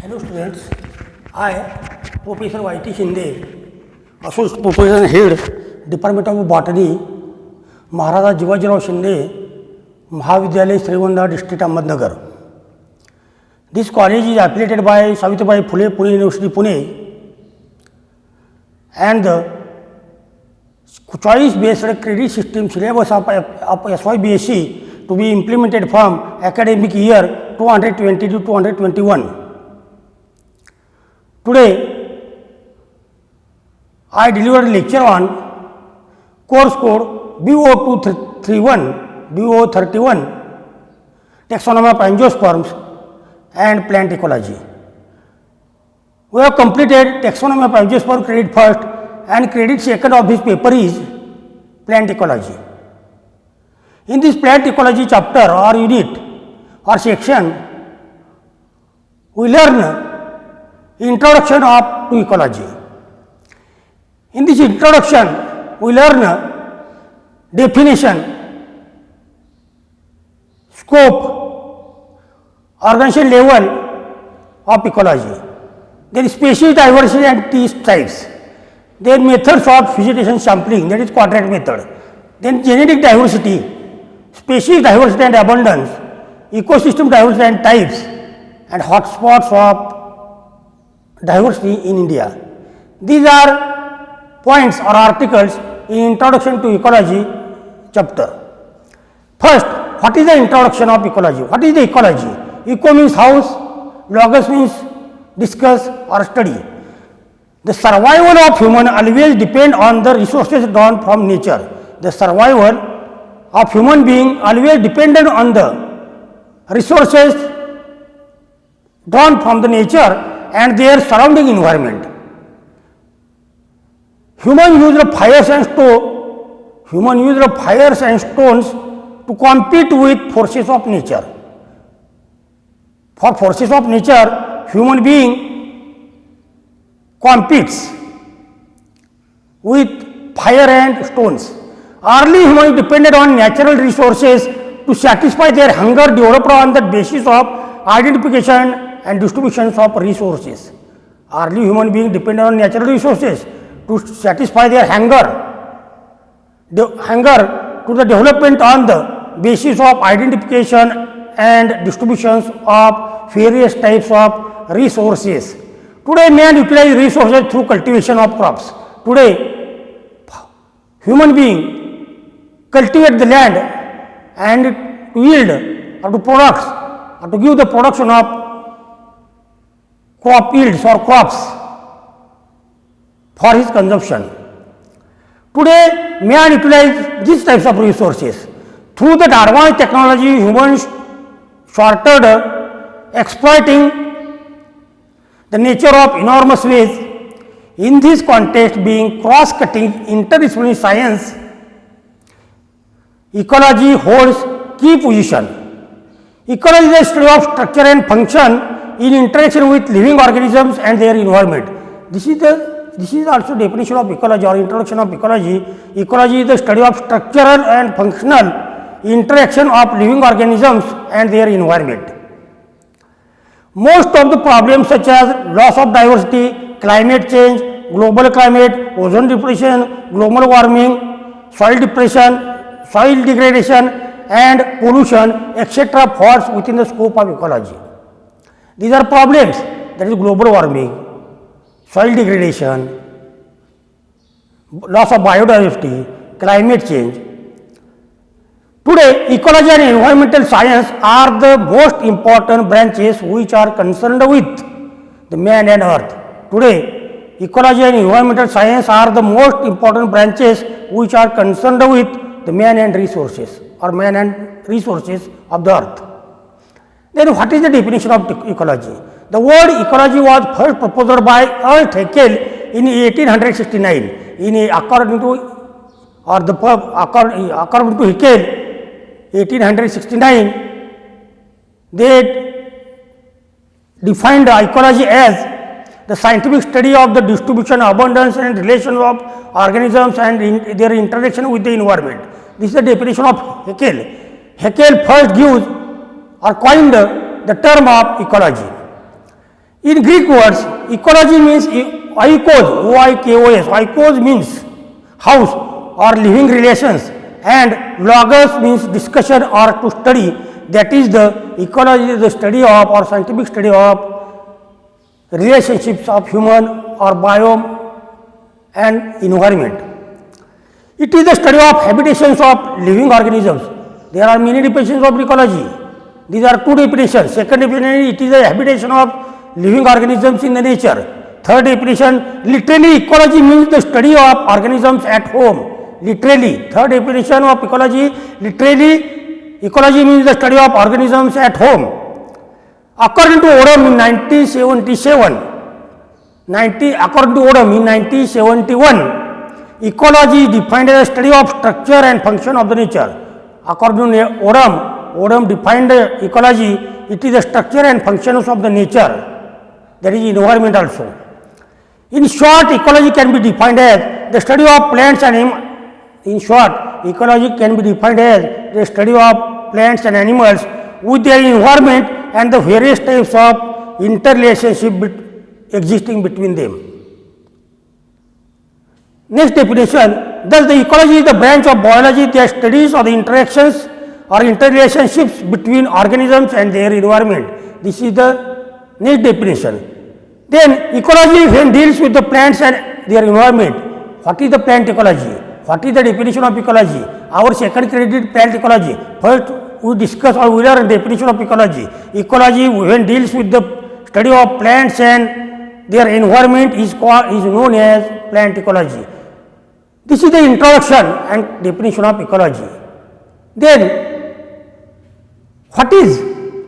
Hello students, I, Professor Y.T. Shinde, Associate Professor Head, Department of Botany, Maharaja Jivajirao Shinde, Mahavidyalaya Srigonda, District Ahmednagar. This college is affiliated by Savitribai Phule Pune University, Pune, and the choice-based credit system syllabus of SYBSc to be implemented from academic year 220 to 221. Today, I delivered a lecture on course code BO231, taxonomy of angiosperms and plant ecology. We have completed taxonomy of angiosperm credit first, and credit second of this paper is plant ecology. In this plant ecology chapter or unit or section, we learn introduction to ecology. In this introduction, we learn definition, scope, organization level of ecology, then species diversity and types, then methods of vegetation sampling, that is quadrant method, then genetic diversity, species diversity and abundance, ecosystem diversity and types, and hotspots of diversity in India. These are points or articles in Introduction to Ecology chapter. First, what is the introduction of ecology? What is the ecology? Eco means house, logos means discuss or study. The survival of human always depend on the resources drawn from nature. The survival of human being always dependent on the resources drawn from the nature and their surrounding environment. Human use of fires and stones to compete with forces of nature. For forces of nature, human being competes with fire and stones. Early humans depended on natural resources to satisfy their hunger, developed on the basis of identification and distributions of resources. Early human beings depended on natural resources to satisfy their hunger to the development on the basis of identification and distributions of various types of resources. Today, man utilizes resources through cultivation of crops. Today, human beings cultivate the land and to yield or to products or to give the production of crop yields or crops for his consumption. Today, man utilizes these types of resources. Through that advanced technology, humans started exploiting the nature of enormous ways. In this context, being cross-cutting interdisciplinary science, ecology holds key position. Ecology is the study of structure and function in interaction with living organisms and their environment. This is also definition of ecology or introduction of ecology. Ecology is the study of structural and functional interaction of living organisms and their environment. Most of the problems such as loss of diversity, climate change, global climate, ozone depletion, global warming, soil degradation and pollution, etc. falls within the scope of ecology. These are problems, that is global warming, soil degradation, loss of biodiversity, climate change. Today, ecology and environmental science are the most important branches which are concerned with the man and earth. Today, ecology and environmental science are the most important branches which are concerned with the man and resources or man and resources of the earth. Then what is the definition of ecology? The word ecology was first proposed by Ernst Haeckel in 1869. According to Haeckel, 1869, they defined ecology as the scientific study of the distribution, abundance and relation of organisms and their interaction with the environment. This is the definition of Haeckel. Haeckel first gives or coined the term of ecology. In Greek words, ecology means oikos, O-I-K-O-S. Oikos means house or living relations, and logos means discussion or to study. That is the ecology is the study of or scientific study of relationships of human or biome and environment. It is the study of habitations of living organisms. There are many definitions of ecology. These are two definitions. Second definition, it is the habitation of living organisms in the nature. Third definition, literally ecology means the study of organisms at home. Literally, third definition of ecology, literally ecology means the study of organisms at home. According to Odum in 1977, according to Odum in 1971, ecology is defined as a study of structure and function of the nature. According to Odum defined ecology, it is the structure and functions of the nature, that is environment also. In short, ecology can be defined as the study of plants and animals with their environment and the various types of interrelationship existing between them. Next definition, thus the ecology is the branch of biology that studies of the interactions or interrelationships between organisms and their environment. This is the next definition. Then ecology when deals with the plants and their environment. What is the plant ecology? What is the definition of ecology? Our second credit plant ecology. First we discuss or we learn definition of ecology. Ecology when deals with the study of plants and their environment is known as plant ecology. This is the introduction and definition of ecology. Then what is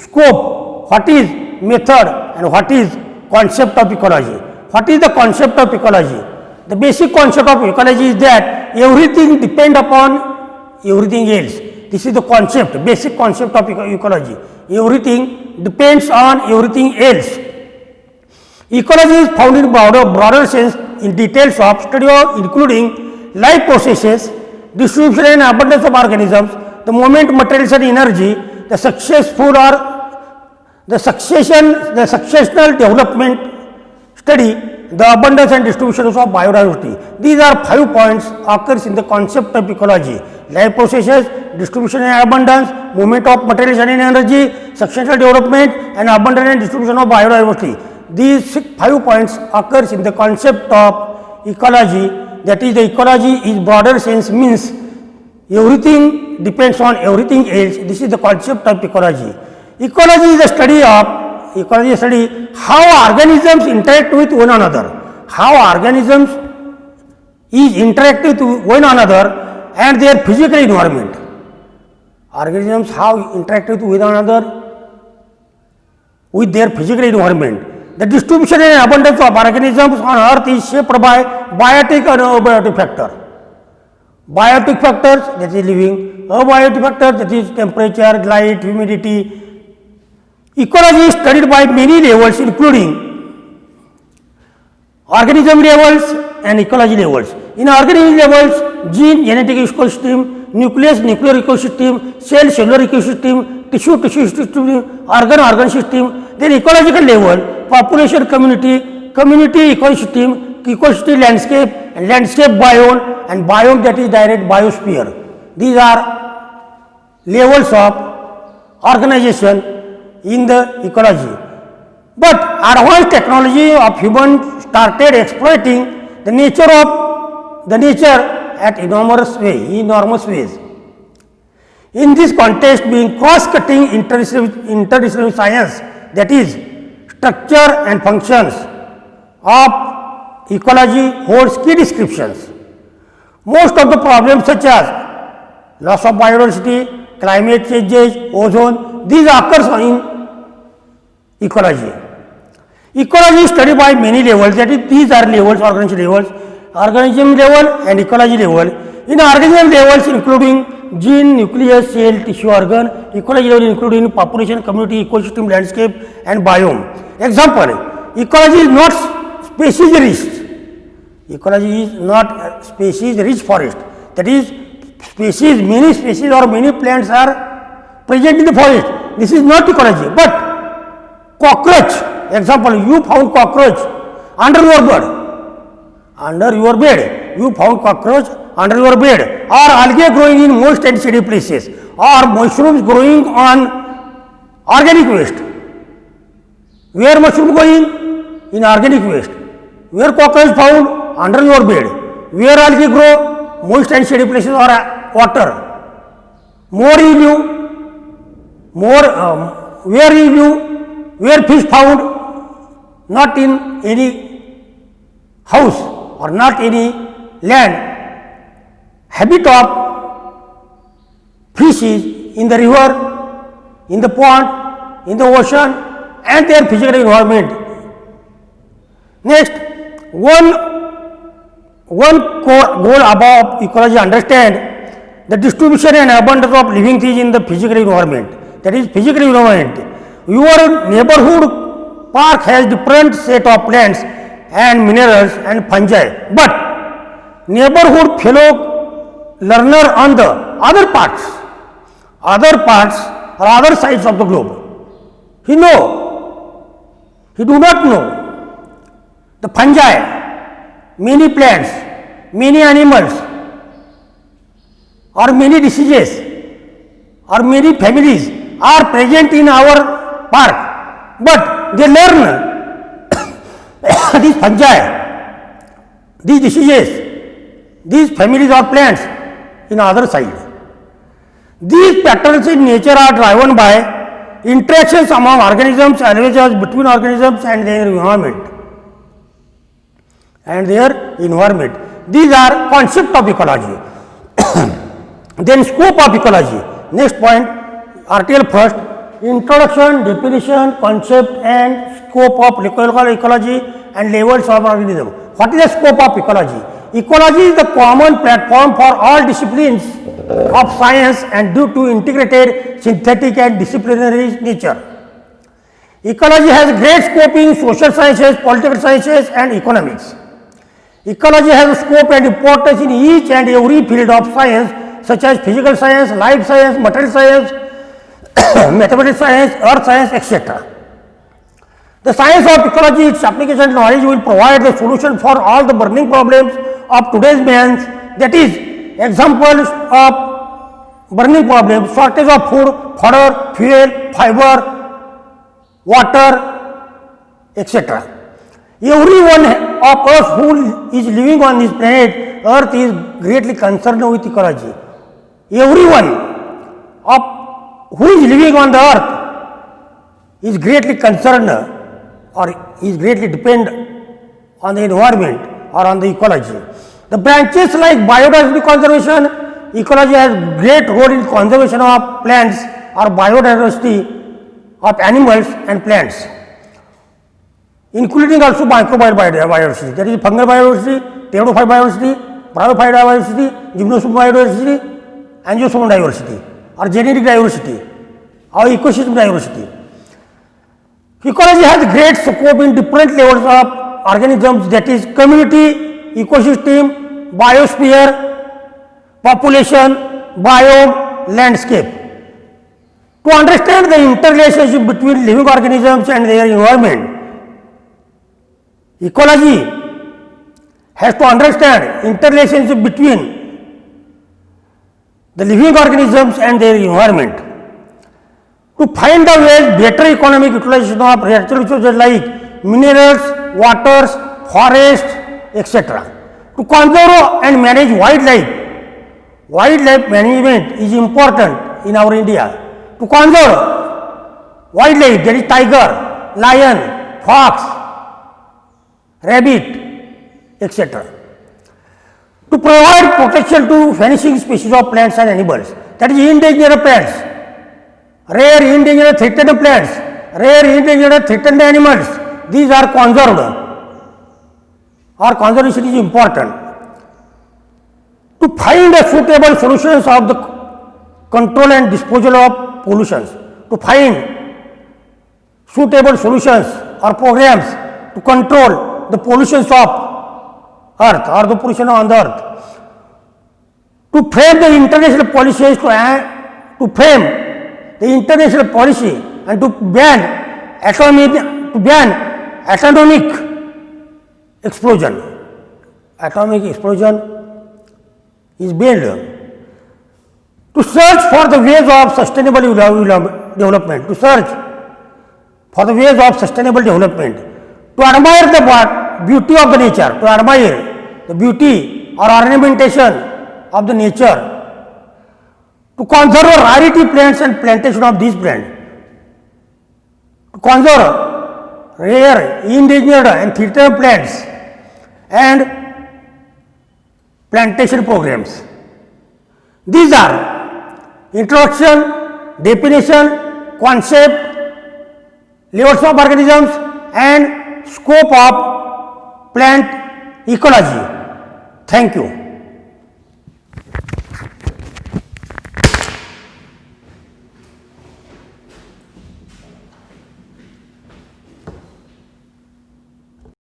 scope, what is method, and what is concept of ecology? What is the concept of ecology? The basic concept of ecology is that everything depends upon everything else. This is the concept, basic concept of ecology. Everything depends on everything else. Ecology is found in broader sense in details of study of including life processes, distribution and abundance of organisms, the movement, materials and energy, the successional development study, the abundance and distribution of biodiversity. These are 5 points occurs in the concept of ecology: life processes, distribution and abundance, movement of materials and energy, successional development and abundance and distribution of biodiversity. These 5 points occurs in the concept of ecology. That is, the ecology is broader sense means everything depends on everything else. This is the concept of ecology. Ecology is a study how organisms interact with one another. How organisms is interactive with one another and their physical environment. Organisms how interact with one another with their physical environment. The distribution and abundance of organisms on earth is shaped by biotic and abiotic factors. Biotic factors, that is living, abiotic factors, that is temperature, light, humidity. Ecology is studied by many levels including organism levels and ecology levels. In organism levels, gene, genetic ecosystem, nucleus, nuclear ecosystem, cell, cellular ecosystem, tissue ecosystem, organ system. Then ecological level, population, community ecosystem, landscape, and landscape biome, and biome, that is direct biosphere. These are levels of organization in the ecology. But advanced technology of human started exploiting the nature at enormous ways. In this context, being cross-cutting interdisciplinary science, that is structure and functions of ecology holds key descriptions. Most of the problems such as loss of biodiversity, climate changes, ozone, these occurs in ecology. Ecology is studied by many levels, that is these are levels, organism level and ecology level. In organism levels including gene, nucleus, cell, tissue, organ, ecology level including population, community, ecosystem, landscape and biome. Example, ecology is not species rich. Ecology is not species rich forest. That is, many species or many plants are present in the forest. This is not ecology. But cockroach Example, you found cockroach under your bed. Under your bed. You found cockroach under your bed. Or algae growing in moist and shady places. Or mushrooms growing on organic waste. Where mushroom going? In organic waste. Where cockroach found? Under your bed. Where algae grow? Moist and shady places or water. More you knew, where you knew, where fish found, not in any house or not any land. Habit of fish is in the river, in the pond, in the ocean and their physical environment. Next, one core goal above ecology understand the distribution and abundance of living things in the physical environment. That is physical environment. Your neighborhood park has different set of plants and minerals and fungi, but neighborhood fellow learner on the other parts or other sides of the globe, he do not know the fungi, many plants, many animals or many diseases or many families are present in our park, but they learn these fungi, these diseases, these families or plants in other side. These patterns in nature are driven by interactions among organisms as well as between organisms and their environment. These are concepts of ecology. Then scope of ecology. Next point, article first, introduction, definition, concept and scope of ecology and levels of organism. What is the scope of ecology? Ecology is the common platform for all disciplines of science and due to integrated synthetic and disciplinary nature. Ecology has great scope in social sciences, political sciences and economics. Ecology has a scope and importance in each and every field of science such as physical science, life science, material science, mathematics science, earth science, etc. The science of ecology, its application knowledge will provide the solution for all the burning problems of today's man. That is, examples of burning problems, shortage of food, fodder, fuel, fiber, water, etc. Every one of us who is living on this planet Earth is greatly concerned with ecology. Everyone of who is living on the earth is greatly concerned or is greatly dependent on the environment or on the ecology. The branches like biodiversity conservation, ecology has great role in conservation of plants or biodiversity of animals and plants, including also microbial biodiversity, that is fungal biodiversity, pteridophyte biodiversity, bryophyte biodiversity, gymnosperm biodiversity, angiosperm diversity or genetic diversity or ecosystem diversity. Ecology has great scope in different levels of organisms, that is community, ecosystem, biosphere, population, biome, landscape. To understand the interrelationship between living organisms and their environment, ecology has to understand interrelationship between the living organisms and their environment. To find the ways better economic utilization of natural resources like minerals, waters, forests, etc. To conserve and manage wildlife management is important in our India. To conserve wildlife, there is tiger, lion, fox, rabbit, etc. To provide protection to vanishing species of plants and animals, that is endangered plants, rare endangered threatened plants, rare endangered threatened animals, these are conserved or conservation is important. To find a suitable solutions of the control and disposal of pollutions, to find suitable solutions or programs to control the pollutions of earth or the pollution on the earth, to frame the international policies to frame the international policy and to ban atomic to ban atomic explosion. Atomic explosion is banned. To search for the ways of sustainable development, to search for the ways of sustainable development, to admire the beauty of the nature, to admire the beauty or ornamentation of the nature, to conserve rarity plants and plantation of these plants, to conserve rare, endangered and threatened plants and plantation programs. These are introduction, definition, concept, levels of organisms and scope of plant ecology. Thank you.